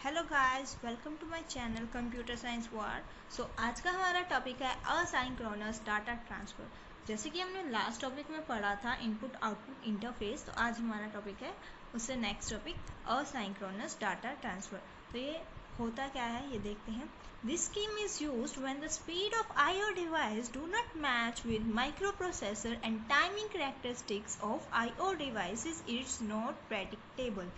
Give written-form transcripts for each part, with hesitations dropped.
Hello guys, welcome to my channel computer science वार। आज का हमारा टॉपिक है असाइंक्रोनस डाटा ट्रांसफ़र। जैसे कि हमने लास्ट टॉपिक में पढ़ा था इनपुट आउटपुट इंटरफेस, तो आज हमारा टॉपिक है उससे नेक्स्ट टॉपिक असाइंक्रोनस डाटा ट्रांसफ़र। तो ये होता क्या है ये देखते हैं। This scheme is used when the speed of I/O device do not match with microprocessor and timing characteristics of I/O devices is not predictable।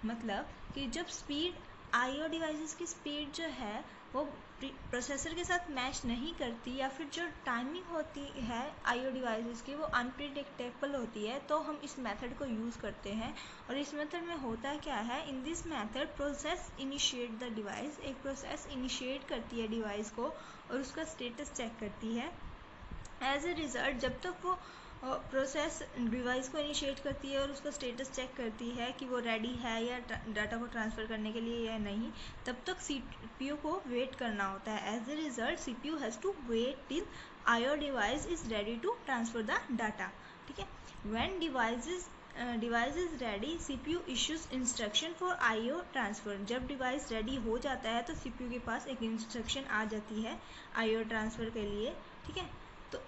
मतलब कि जब स्पीड I/O डिवाइसेस की स्पीड जो है वो प्रोसेसर के साथ मैच नहीं करती, या फिर जो टाइमिंग होती है I/O डिवाइसेस की वो अनप्रिडिक्टेबल होती है, तो हम इस मेथड को यूज़ करते हैं। और इस मेथड में होता क्या है, इन this method process initiate the device, एक प्रोसेस इनिशिएट करती है डिवाइस को और उसका स्टेटस चेक करती है। एज ए रिज़ल्ट जब तक वो प्रोसेस डिवाइस को इनिशिएट करती है और उसका स्टेटस चेक करती है कि वो रेडी है या डाटा को ट्रांसफ़र करने के लिए या नहीं, तब तक CPU को वेट करना होता है। As a result CPU has to wait till I/O device is ready to transfer the data. ठीक है, when device is ready CPU issues instruction for I/O transfer. जब डिवाइस रेडी हो जाता है तो CPU के पास एक इंस्ट्रक्शन आ जाती है I/O ट्रांसफ़र के लिए। ठीक है, तो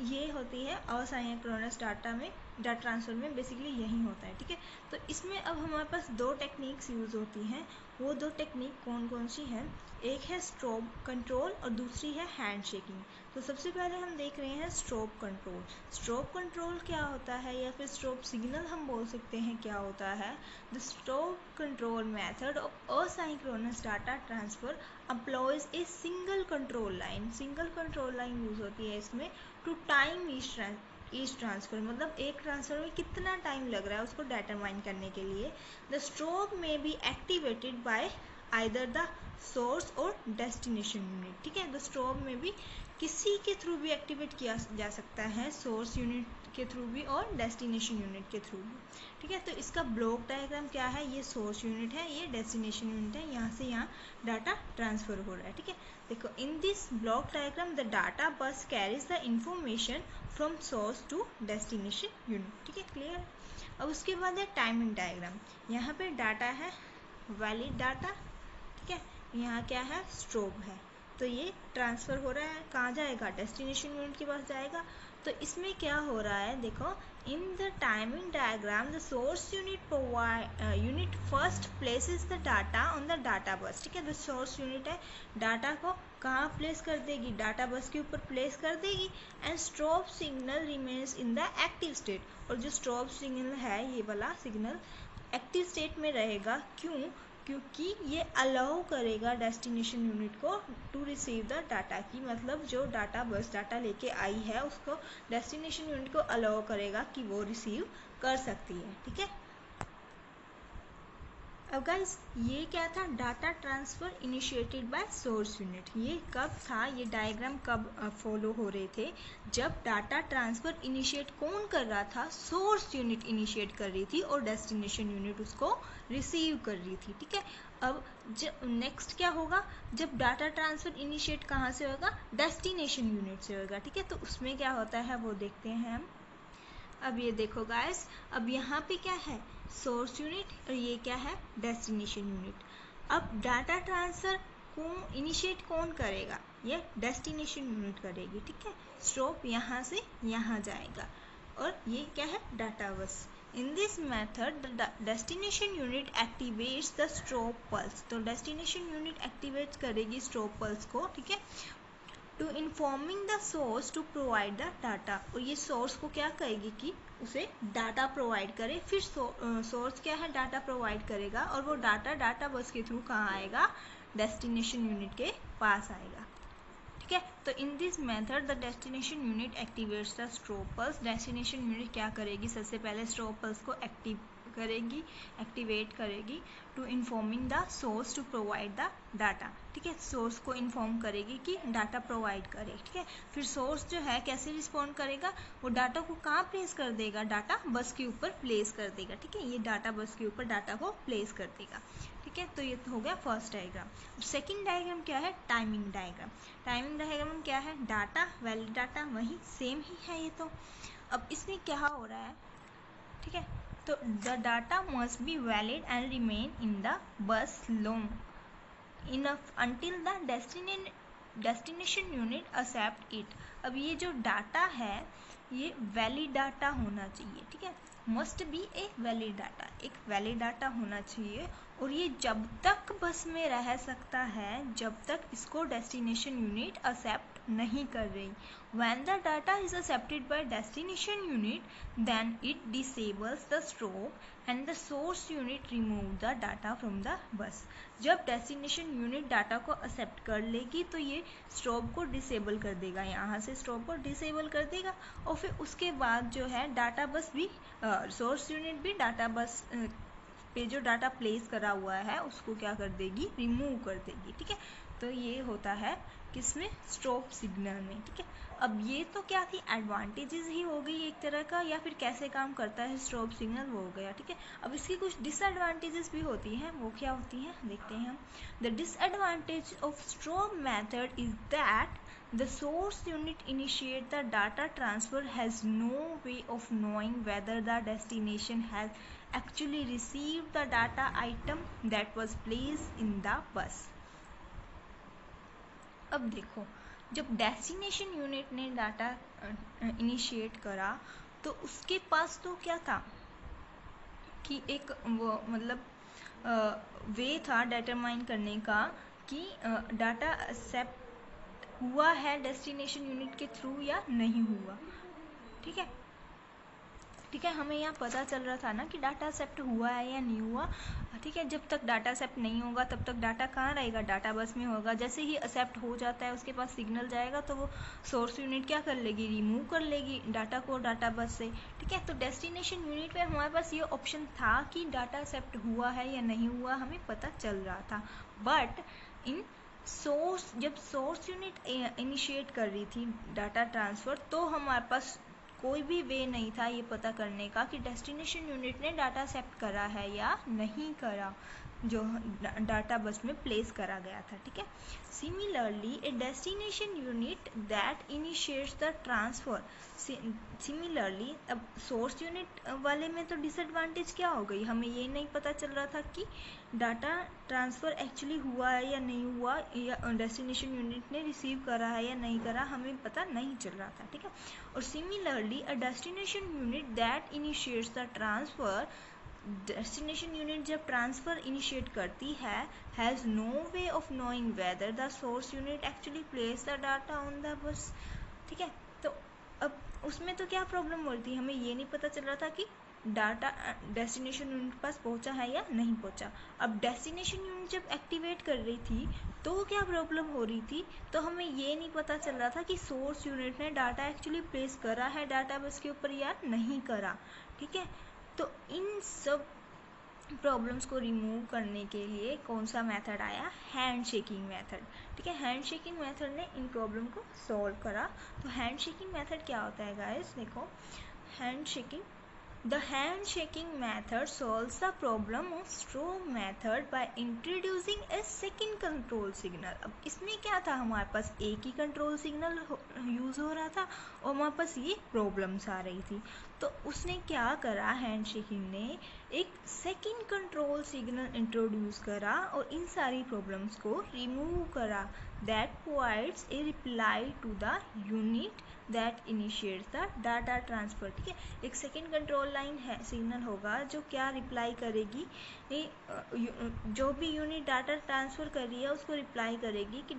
ये होती है असाइंक्रोनस डाटा ट्रांसफ़र में बेसिकली यही होता है। ठीक है, तो इसमें अब हमारे पास दो टेक्निक्स यूज़ होती हैं। वो दो टेक्निक कौन कौन सी हैं? एक है स्ट्रोब कंट्रोल और दूसरी है हैंड शेकिंग। तो सबसे पहले हम देख रहे हैं स्ट्रोब कंट्रोल। स्ट्रोब कंट्रोल क्या होता है, या फिर स्ट्रोब सिग्नल हम बोल सकते हैं क्या होता है? The strobe control method of asynchronous data transfer employs a single control line। Single control line use होती है इसमें टू टाइम ईच ट्रांसफ़र, मतलब एक ट्रांसफ़र में कितना टाइम लग रहा है उसको डिटरमाइन करने के लिए। द स्ट्रोब में be activated by either the source और डेस्टिनेशन यूनिट। ठीक है, द स्ट्रोब में भी किसी के थ्रू भी एक्टिवेट किया जा सकता है, सोर्स यूनिट के थ्रू भी और डेस्टिनेशन यूनिट के थ्रू भी। ठीक है, तो इसका ब्लॉक डायग्राम क्या है? ये सोर्स यूनिट है, ये डेस्टिनेशन यूनिट है, यहाँ से यहाँ डाटा ट्रांसफ़र हो रहा है। ठीक है, देखो in this block diagram the data bus carries the information from source to destination unit. ठीक है, क्लियर? अब उसके बाद है टाइमिंग डायग्राम। यहाँ पे डाटा है वैलिड डाटा। ठीक है, यहाँ क्या है? स्ट्रोब है। तो ये ट्रांसफ़र हो रहा है, कहाँ जाएगा? डेस्टिनेशन यूनिट के पास जाएगा। तो इसमें क्या हो रहा है देखो, in the timing diagram the source unit first places the data on the data बस। ठीक है, द सोर्स यूनिट है, डाटा को कहाँ प्लेस कर देगी? डाटा बस के ऊपर प्लेस कर देगी। And strobe signal remains in the active state. और जो स्ट्रोब सिग्नल है, ये वाला सिग्नल एक्टिव स्टेट में रहेगा। क्यों? क्योंकि ये अलाउ करेगा डेस्टिनेशन यूनिट को टू रिसीव द डाटा की, मतलब जो डाटा बस डाटा लेके आई है उसको डेस्टिनेशन यूनिट को अलाउ करेगा कि वो रिसीव कर सकती है। ठीक है, अब गाइस ये क्या था? Data transfer initiated by source unit. ये कब था? ये डायग्राम कब फॉलो हो रहे थे? जब डाटा ट्रांसफ़र इनिशिएट कौन कर रहा था? सोर्स यूनिट इनिशिएट कर रही थी और डेस्टिनेशन यूनिट उसको रिसीव कर रही थी। ठीक है, अब नेक्स्ट क्या होगा? जब डाटा ट्रांसफ़र इनिशिएट कहाँ से होगा? डेस्टिनेशन यूनिट से होगा। ठीक है, तो उसमें क्या होता है वो देखते हैं हम। अब ये देखो गाइस, अब यहाँ पे क्या है? सोर्स यूनिट, और ये क्या है? Destination unit. अब डाटा ट्रांसफ़र कौन इनिशिएट कौन करेगा? ये डेस्टिनेशन यूनिट करेगी। ठीक है, स्ट्रोब यहाँ से यहाँ जाएगा और ये क्या है? Data bus. In this method the destination unit activates the strobe pulse. तो डेस्टिनेशन यूनिट एक्टिवेट करेगी स्ट्रोब पल्स को। ठीक है, to informing the source to provide the data. और ये सोर्स को क्या कहेगी कि उसे डाटा प्रोवाइड करे। फिर सोर्स क्या है? डाटा प्रोवाइड करेगा और वो डाटा बस के थ्रू कहाँ आएगा? डेस्टिनेशन यूनिट के पास आएगा। ठीक है, तो in this method the destination unit activates the strobe pulse. Destination unit क्या करेगी? सबसे पहले स्ट्रोब पल्स को एक्टिवेट करेगी to informing the source to provide the data. ठीक है, सोर्स को इन्फॉर्म करेगी कि डाटा प्रोवाइड करे। ठीक है, फिर सोर्स जो है कैसे रिस्पॉन्ड करेगा? वो डाटा को कहाँ प्लेस कर देगा? डाटा बस के ऊपर प्लेस कर देगा। ठीक है, ये डाटा बस के ऊपर डाटा को प्लेस कर देगा। ठीक है, तो ये हो गया फर्स्ट डायग्राम। सेकेंड डायग्राम क्या है? Timing diagram. टाइमिंग डायग्राम क्या है? डाटा वैलिड डाटा वही सेम ही है ये तो। अब इसमें क्या हो रहा है? ठीक है, तो the data must be valid and remain in the bus long enough until the destination unit accept it. अब ये जो डाटा है ये वैलिड डाटा होना चाहिए, ठीक है, must be A valid data, एक वैलिड डाटा होना चाहिए, और ये जब तक बस में रह सकता है जब तक इसको डेस्टिनेशन यूनिट एक्सेप्ट नहीं कर रही। When the data is accepted by destination unit, then it disables the strobe and the source unit remove the data from the bus। जब डेस्टिनेशन यूनिट डाटा को एक्सेप्ट कर लेगी तो ये स्ट्रोब को डिसेबल कर देगा, यहाँ से स्ट्रोब को डिसेबल कर देगा, और फिर उसके बाद जो है डाटा बस भी सोर्स यूनिट भी डाटा बस पे जो डाटा प्लेस करा हुआ है उसको क्या कर देगी, रिमूव कर देगी, ठीक है। तो ये होता है किसमें, स्ट्रोब सिग्नल में, ठीक है। अब ये तो क्या थी, एडवांटेजेस ही हो गई एक तरह का, या फिर कैसे काम करता है स्ट्रोब सिग्नल वो हो गया, ठीक है। अब इसकी कुछ डिसएडवांटेजेस भी होती हैं, वो क्या होती हैं देखते हैं हम। The disadvantage of strobe method is that the source unit initiate the data transfer has no way of knowing whether the destination has actually received the data item that was placed in the bus। अब देखो, जब destination unit ने data initiate करा तो उसके पास तो क्या था कि एक वो मतलब वे था डिटरमाइन करने का कि डाटा एक्सेप्ट हुआ है डेस्टिनेशन यूनिट के थ्रू या नहीं हुआ, ठीक है, ठीक है। हमें यहाँ पता चल रहा था ना कि डाटा एक्सेप्ट हुआ है या नहीं हुआ, ठीक है। जब तक डाटा एक्सेप्ट नहीं होगा तब तक डाटा कहाँ रहेगा, डाटा बस में होगा। जैसे ही एक्सेप्ट हो जाता है उसके पास सिग्नल जाएगा तो वो सोर्स यूनिट क्या कर लेगी, रिमूव कर लेगी डाटा को डाटा बस से, ठीक है। तो डेस्टिनेशन यूनिट में हमारे पास ये ऑप्शन था कि डाटा एक्सेप्ट हुआ है या नहीं हुआ, हमें पता चल रहा था। बट इन सोर्स, जब सोर्स यूनिट इनिशिएट कर रही थी डाटा ट्रांसफ़र, तो हमारे पास कोई भी वे नहीं था ये पता करने का कि डेस्टिनेशन यूनिट ने डाटा एक्सेप्ट करा है या नहीं करा, जो डाटा बस में प्लेस करा गया था, ठीक है। Similarly A destination unit that initiates the transfer, similarly अब सोर्स यूनिट वाले में तो डिसएडवांटेज क्या हो गई, हमें ये नहीं पता चल रहा था कि डाटा ट्रांसफ़र एक्चुअली हुआ है या नहीं हुआ, या डेस्टिनेशन यूनिट ने रिसीव करा है या नहीं करा, हमें पता नहीं चल रहा था, ठीक है। और similarly a destination unit that initiates the transfer, destination unit जब ट्रांसफ़र इनिशिएट करती है, has no way of knowing whether the source unit actually place the data on the bus, ठीक है। तो अब उसमें तो क्या प्रॉब्लम हो रही थी, हमें ये नहीं पता चल रहा था कि डाटा डेस्टिनेशन यूनिट पास पहुंचा है या नहीं पहुंचा। अब डेस्टिनेशन यूनिट जब एक्टिवेट कर रही थी तो क्या प्रॉब्लम हो रही थी, तो हमें ये नहीं पता चल रहा था कि सोर्स यूनिट ने डाटा एक्चुअली प्लेस करा है डाटा बस के ऊपर या नहीं करा, ठीक है। तो इन सब प्रॉब्लम्स को रिमूव करने के लिए कौन सा मेथड आया, हैंड शेकिंग मेथड, ठीक है। हैंड शेकिंग मेथड ने इन प्रॉब्लम को सॉल्व करा। तो हैंड शेकिंग मेथड क्या होता है गाइस, देखो, hand shaking, the handshaking method solves the problem of strobe method by introducing a second control signal। अब इसमें क्या था, हमारे पास एक ही कंट्रोल सिग्नल यूज़ हो रहा था और हमारे पास ये प्रॉब्लम्स आ रही थी। तो उसने क्या करा, हैंडशेकिंग ने एक सेकंड कंट्रोल सिग्नल इंट्रोड्यूस करा और इन सारी प्रॉब्लम्स को रिमूव करा। That provides a reply to the unit that initiates the data transfer, ठीक है। एक सेकेंड कंट्रोल लाइन है सिग्नल होगा जो क्या रिप्लाई करेगी, जो भी यूनिट डाटा ट्रांसफ़र कर रही है उसको रिप्लाई करेगी कि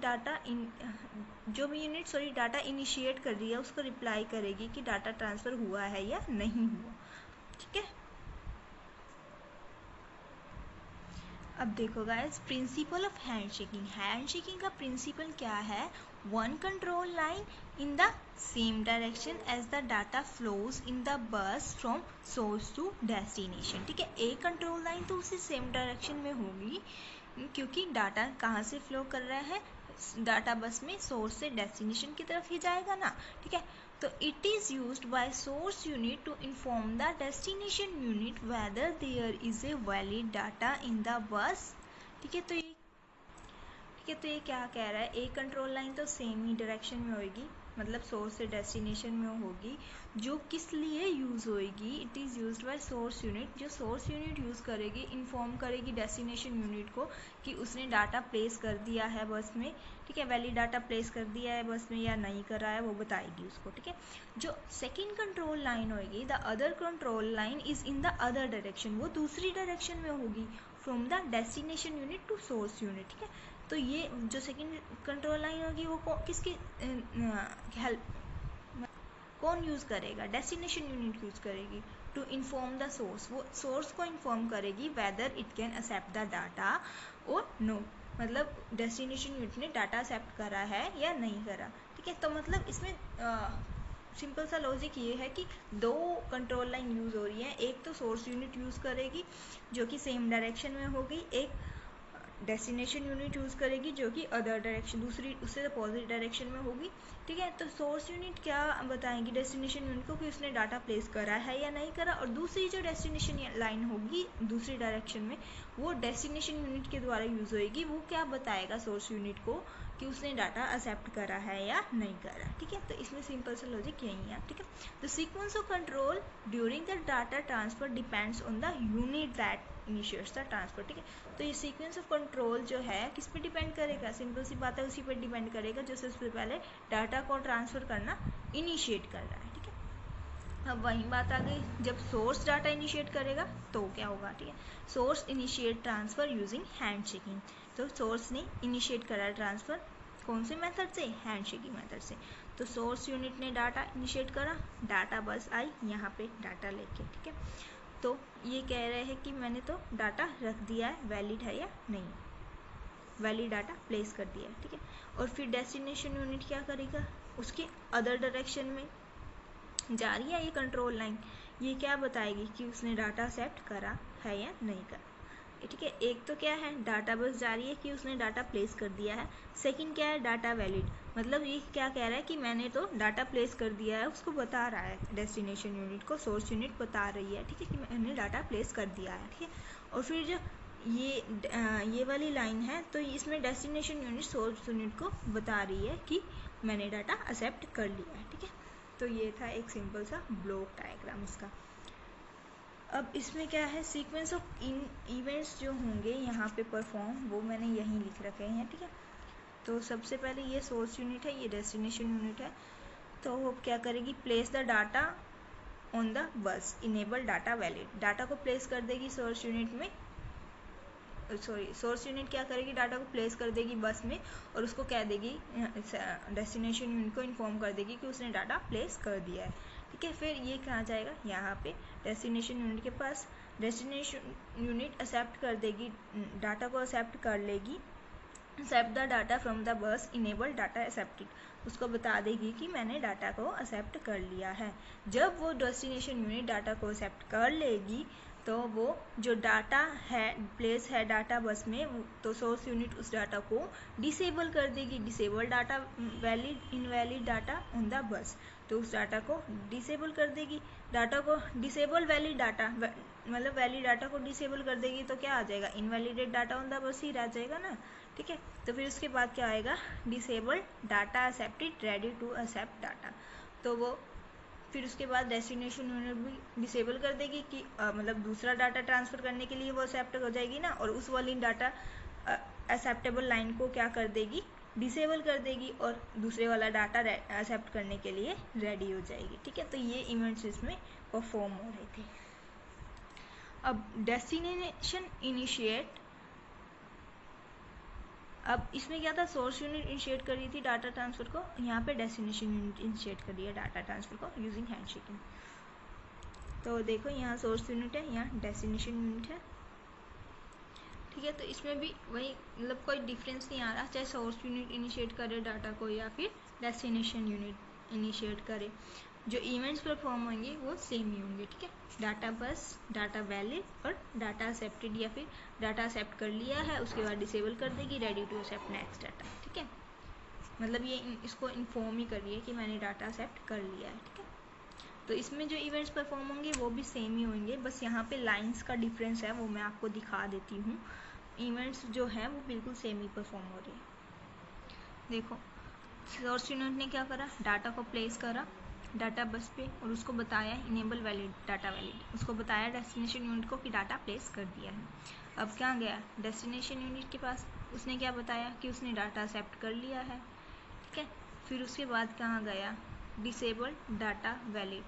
जो भी यूनिट डाटा इनिशिएट कर रही है उसको रिप्लाई करेगी कि डाटा ट्रांसफ़र हुआ है या नहीं हुआ, ठीक है। अब देखो guys, principle of handshaking, handshaking का प्रिंसिपल क्या है, one control line in the same direction as the data flows in the bus from source to destination, ठीक है। एक कंट्रोल लाइन तो उसी सेम डायरेक्शन में होगी क्योंकि डाटा कहाँ से फ्लो कर रहा है, डाटा बस में सोर्स से डेस्टिनेशन की तरफ ही जाएगा ना, ठीक है। तो it is used by source unit to inform the destination unit whether there is a valid data in the bus, ठीक है। तो ये क्या कह रहा है, एक कंट्रोल लाइन तो सेम ही डायरेक्शन में होगी, मतलब सोर्स से डेस्टिनेशन में होगी, जो किस लिए यूज़ होएगी, it is used by source unit. जो सोर्स यूनिट यूज़ करेगी, इन्फॉर्म करेगी डेस्टिनेशन यूनिट को कि उसने डाटा प्लेस कर दिया है बस में, ठीक है, वैलिड डाटा प्लेस कर दिया है बस में या नहीं करा है, वो बताएगी उसको, ठीक है। जो सेकेंड कंट्रोल लाइन होगी, the other control line is in the other direction, वो दूसरी डायरेक्शन में होगी from the destination unit to source unit, ठीक है। तो ये जो सेकेंड कंट्रोल लाइन होगी वो किसकी हेल्प, कौन यूज़ करेगा, डेस्टिनेशन यूनिट यूज़ करेगी टू इन्फॉर्म द सोर्स, वो सोर्स को इन्फॉर्म करेगी whether it can accept the data और नो, मतलब डेस्टिनेशन यूनिट ने डाटा एक्सेप्ट करा है या नहीं करा, ठीक है। तो मतलब इसमें सिंपल सा लॉजिक ये है कि दो कंट्रोल लाइन यूज़ हो रही है, एक तो सोर्स यूनिट यूज़ करेगी जो कि सेम डायरेक्शन में होगी, एक डेस्टिनेशन यूनिट यूज़ करेगी जो कि अदर डायरेक्शन, दूसरी उससे अपोजिट डायरेक्शन में होगी, ठीक है। तो सोर्स यूनिट क्या बताएंगी डेस्टिनेशन यूनिट को कि उसने डाटा प्लेस करा है या नहीं करा, और दूसरी जो डेस्टिनेशन लाइन होगी दूसरी डायरेक्शन में, वो डेस्टिनेशन यूनिट के द्वारा यूज़ होएगी, वो क्या बताएगा सोर्स यूनिट को कि उसने डाटा एक्सेप्ट करा है या नहीं करा, ठीक है। तो इसमें सिंपल सा लॉजिक यही है, ठीक है। The sequence of control during the data transfer depends on the unit that initiates the transfer, ठीक है। तो ये सीक्वेंस ऑफ कंट्रोल जो है किस पे डिपेंड करेगा, सिंपल सी बात है, उसी पे डिपेंड करेगा जो सबसे पहले डाटा को ट्रांसफर करना इनिशिएट कर रहा है, ठीक है। अब वही बात आ गई, जब सोर्स डाटा इनिशिएट करेगा तो क्या होगा, ठीक है। Source initiate transfer using handshaking, तो सोर्स ने इनिशिएट करा ट्रांसफर कौन से मेथड से, हैंडशेकिंग मेथड से। तो सोर्स यूनिट ने डाटा इनिशिएट करा, डाटा बस आई यहाँ पे डाटा लेके, ठीक है। तो ये कह रहे हैं कि मैंने तो डाटा रख दिया है, वैलिड है या नहीं, वैलिड डाटा प्लेस कर दिया है, ठीक है। और फिर डेस्टिनेशन यूनिट क्या करेगा, उसके अदर डायरेक्शन में जा रही है ये कंट्रोल लाइन, ये क्या बताएगी कि उसने डाटा एक्सेप्ट करा है या नहीं करा, ठीक है। एक तो क्या है, डाटा बस जा रही है कि उसने डाटा प्लेस कर दिया है, सेकंड क्या है, डाटा वैलिड, मतलब ये क्या कह रहा है कि मैंने तो डाटा प्लेस कर दिया है, उसको बता रहा है डेस्टिनेशन यूनिट को, सोर्स यूनिट बता रही है, ठीक है, कि मैंने डाटा प्लेस कर दिया है, ठीक है। और फिर जो ये वाली लाइन है, तो इसमें डेस्टिनेशन यूनिट सोर्स यूनिट को बता रही है कि मैंने डाटा एक्सेप्ट कर लिया है, ठीक है। तो ये था एक सिंपल सा ब्लॉक डायग्राम इसका। अब इसमें क्या है, सीक्वेंस ऑफ इवेंट्स जो होंगे यहाँ पे परफॉर्म, वो मैंने यहीं लिख रखे हैं, ठीक है। तो सबसे पहले ये सोर्स यूनिट है, ये डेस्टिनेशन यूनिट है, तो वो क्या करेगी, place the data on the bus, enable data valid, data को प्लेस कर देगी सोर्स यूनिट में, सोर्स यूनिट क्या करेगी, डाटा को प्लेस कर देगी बस में, और उसको कह देगी डेस्टिनेशन यूनिट को इन्फॉर्म कर देगी कि उसने डाटा प्लेस कर दिया है, ठीक है। फिर ये कहाँ जाएगा, यहाँ पे डेस्टिनेशन यूनिट के पास, डेस्टिनेशन यूनिट एक्सेप्ट कर देगी, डाटा को एक्सेप्ट कर लेगी, accept the data from the bus, enable data accepted, उसको बता देगी कि मैंने डाटा को एक्सेप्ट कर लिया है। जब वो डेस्टिनेशन यूनिट डाटा को एक्सेप्ट कर लेगी, तो वो जो डाटा है प्लेस है डाटा बस में, तो सोर्स यूनिट उस डाटा को डिसेबल कर देगी, disable data, valid invalid data on the बस, तो उस डाटा को डिसेबल कर देगी, डाटा को डिसेबल वैलिड डाटा, मतलब वैलिड डाटा को डिसेबल कर देगी, तो क्या आ जाएगा, इनवैलिडेट डाटा ऑन द बस ही रह जाएगा ना, ठीक है। तो फिर उसके बाद क्या आएगा, disable data accepted, ready to accept data, तो वो फिर उसके बाद डेस्टिनेशन यूनिट भी डिसेबल कर देगी कि मतलब दूसरा डाटा ट्रांसफ़र करने के लिए वो एक्सेप्ट हो जाएगी ना, और उस वाली डाटा एक्सेप्टेबल लाइन को क्या कर देगी, डिसेबल कर देगी, और दूसरे वाला डाटा एक्सेप्ट करने के लिए रेडी हो जाएगी, ठीक है। तो ये इवेंट्स इसमें परफॉर्म हो रहे थे। अब डेस्टिनेशन इनिशिएट, अब इसमें क्या था, सोर्स यूनिट इनिशिएट कर रही थी डाटा ट्रांसफ़र को, यहाँ पे डेस्टिनेशन यूनिट इनिशिएट कर रही है डाटा ट्रांसफ़र को यूजिंग हैंडशेकिंग। तो देखो यहाँ सोर्स यूनिट है, यहाँ डेस्टिनेशन यूनिट है, ठीक है। तो इसमें भी वही, मतलब कोई डिफरेंस नहीं आ रहा, चाहे सोर्स यूनिट इनिशिएट करे डाटा को या फिर डेस्टिनेशन यूनिट इनिशिएट करे, जो इवेंट्स परफॉर्म होंगे वो सेम ही होंगे, ठीक है। डाटा बस, डाटा वैलिड और डाटा एक्सेप्टेड, या फिर डाटा एक्सेप्ट कर लिया है उसके बाद डिसेबल कर देगी, ready to accept next data, ठीक है। मतलब ये इसको इन्फॉर्म ही कर रही है कि मैंने डाटा एक्सेप्ट कर लिया है, ठीक है। तो इसमें जो इवेंट्स परफॉर्म होंगे वो भी सेम ही होंगे, बस यहाँ पे लाइंस का डिफरेंस है, वो मैं आपको दिखा देती हूँ। इवेंट्स जो हैं वो बिल्कुल सेम ही परफॉर्म हो रही है। देखो सोर्स यूनिट ने क्या करा, डाटा को प्लेस करा डाटा बस पे और उसको बताया इनेबल वैलिड डाटा वैलिड, उसको बताया डेस्टिनेशन यूनिट को कि डाटा प्लेस कर दिया है। अब क्या गया डेस्टिनेशन यूनिट के पास, उसने क्या बताया कि उसने डाटा एक्सेप्ट कर लिया है, ठीक है। फिर उसके बाद कहाँ गया, डिसेबल डाटा वैलिड।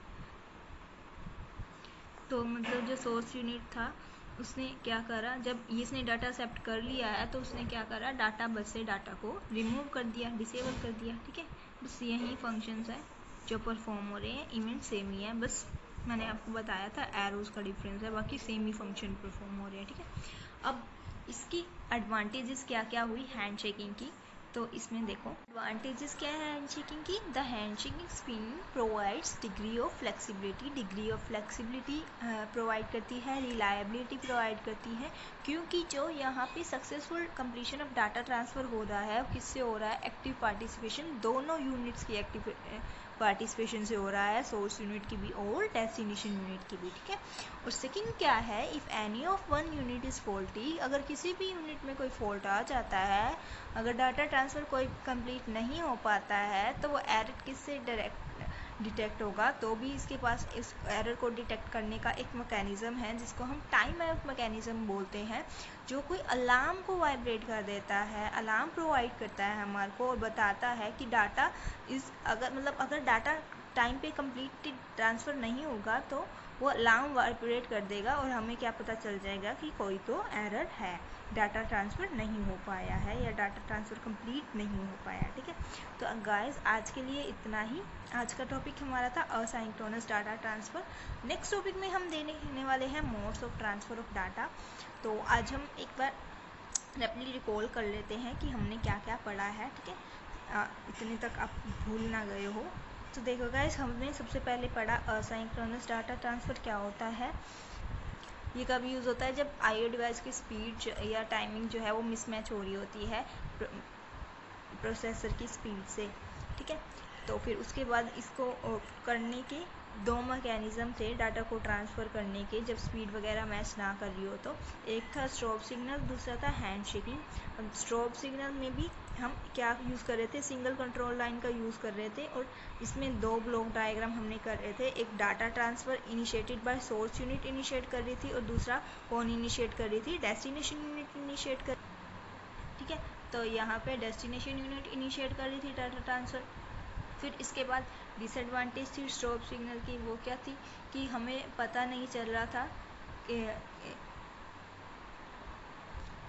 तो मतलब जो सोर्स यूनिट था उसने क्या करा, जब इसने डाटा एक्सेप्ट कर लिया है तो उसने क्या करा, डाटा बस से डाटा को रिमूव कर दिया, डिसेबल कर दिया, ठीक है। बस यही फंक्शंस है जो परफॉर्म हो रहे हैं, इवेंट सेम ही है, बस मैंने आपको बताया था एरोज का डिफरेंस है, बाकी सेम ही फंक्शन परफॉर्म हो रहे हैं, ठीक है। अब इसकी एडवांटेजेस क्या क्या हुई हैंड शेकिंग की, तो इसमें देखो एडवांटेजेस क्या है हैंडशेकिंग की। The handshaking spin provides degree of flexibility provide करती है, रिलायबिलिटी प्रोवाइड करती है, क्योंकि जो यहाँ पे successful completion of data transfer हो रहा है किससे हो रहा है, एक्टिव पार्टिसिपेशन, दोनों यूनिट्स की एक्टिव पार्टिसिपेशन से हो रहा है, सोर्स यूनिट की भी और डेस्टिनेशन यूनिट की भी, ठीक है। और सेकंड क्या है, if any of one unit is faulty, अगर किसी भी यूनिट में कोई फॉल्ट आ जाता है, अगर डाटा ट्रांसफ़र कोई कंप्लीट नहीं हो पाता है तो वो एरर किससे डायरेक्ट डिटेक्ट होगा, तो भी इसके पास इस एरर को डिटेक्ट करने का एक मैकेनिज़्म है जिसको हम टाइम आउट मैकेनिज़्म बोलते हैं, जो कोई अलार्म को वाइब्रेट कर देता है, अलार्म प्रोवाइड करता है हमारे को और बताता है कि डाटा अगर डाटा टाइम पे कंप्लीट ट्रांसफ़र नहीं होगा तो वो अलार्म वाइब्रेट कर देगा और हमें क्या पता चल जाएगा कि कोई तो एरर है, डाटा ट्रांसफ़र नहीं हो पाया है या डाटा ट्रांसफ़र कंप्लीट नहीं हो पाया, ठीक है। तो गाइस आज के लिए इतना ही, आज का टॉपिक हमारा था असाइंक्रोनस डाटा ट्रांसफ़र। नेक्स्ट टॉपिक में हम देने वाले हैं modes of transfer of data. तो आज हम एक बार रैपिडली रिकॉल कर लेते हैं कि हमने क्या क्या पढ़ा है, ठीक है, इतने तक आप भूल ना गए हो। तो देखो गाइस, हमने सबसे पहले पढ़ा असाइंक्रोनस डाटा ट्रांसफ़र क्या होता है। ये कब यूज़ होता है, जब आईओ डिवाइस की स्पीड या टाइमिंग जो है वो मिसमैच हो रही होती है प्रोसेसर की स्पीड से, ठीक है। तो फिर उसके बाद इसको करने के दो मैकेनिज़्म थे डाटा को ट्रांसफ़र करने के, जब स्पीड वगैरह मैच ना कर रही हो तो। एक था स्ट्रोब सिग्नल, दूसरा था हैंड शेकिंग। स्ट्रोब सिग्नल में भी हम क्या यूज़ कर रहे थे, सिंगल कंट्रोल लाइन का यूज़ कर रहे थे और इसमें दो ब्लॉक डायग्राम हमने कर रहे थे, एक data transfer initiated by source unit initiate कर रही थी और दूसरा कौन इनिशिएट कर रही थी, डेस्टिनेशन यूनिट इनिशिएट कर, ठीक है। तो यहाँ पे डेस्टिनेशन यूनिट इनिशिएट कर रही थी डाटा ट्रांसफ़र। फिर इसके बाद डिसएडवांटेज थी स्ट्रोब सिग्नल की, वो क्या थी कि हमें पता नहीं चल रहा था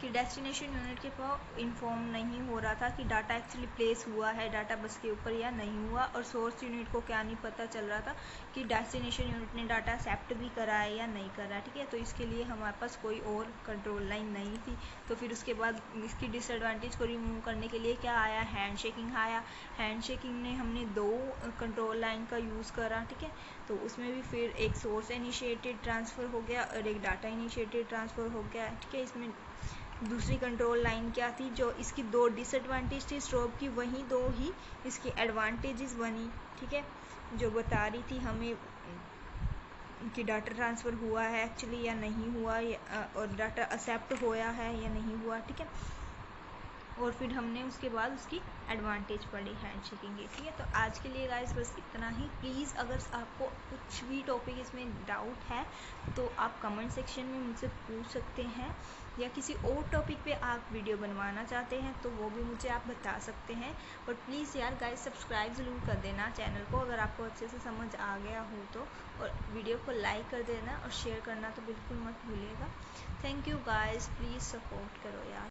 कि डेस्टिनेशन यूनिट के पास इन्फॉर्म नहीं हो रहा था कि डाटा एक्चुअली प्लेस हुआ है डाटा बस के ऊपर या नहीं हुआ, और सोर्स यूनिट को क्या नहीं पता चल रहा था कि डेस्टिनेशन यूनिट ने डाटा एक्सेप्ट भी करा है या नहीं करा, ठीक है। तो इसके लिए हमारे पास कोई और कंट्रोल लाइन नहीं थी। तो फिर उसके बाद इसकी डिसएडवांटेज को रिमूव करने के लिए क्या आया, हैंड शेकिंग आया। हैंड शेकिंग ने हमने दो कंट्रोल लाइन का यूज़ करा, ठीक है। तो उसमें भी फिर एक सोर्स इनिशिएटेड ट्रांसफ़र हो गया और एक डाटा इनिशिएटेड ट्रांसफ़र हो गया, ठीक है। इसमें दूसरी कंट्रोल लाइन क्या थी, जो इसकी दो डिसएडवांटेज थी स्ट्रोब की, वहीं दो ही इसकी एडवांटेजेस बनी, ठीक है, जो बता रही थी हमें कि डाटा ट्रांसफ़र हुआ है एक्चुअली या नहीं हुआ, और डाटा एक्सेप्ट होया है या नहीं हुआ, ठीक है। और फिर हमने उसके बाद उसकी एडवांटेज पढ़ी हैंड शेकिंग की, ठीक है। तो आज के लिए गाइस बस इतना ही। प्लीज़ अगर आपको कुछ भी टॉपिक इसमें डाउट है तो आप कमेंट सेक्शन में मुझसे पूछ सकते हैं, या किसी और टॉपिक पे आप वीडियो बनवाना चाहते हैं तो वो भी मुझे आप बता सकते हैं। और प्लीज़ यार गाइस सब्सक्राइब ज़रूर कर देना चैनल को अगर आपको अच्छे से समझ आ गया हो तो, और वीडियो को लाइक कर देना और शेयर करना तो बिल्कुल मत भूलिएगा। Thank you guys, please support करो यार।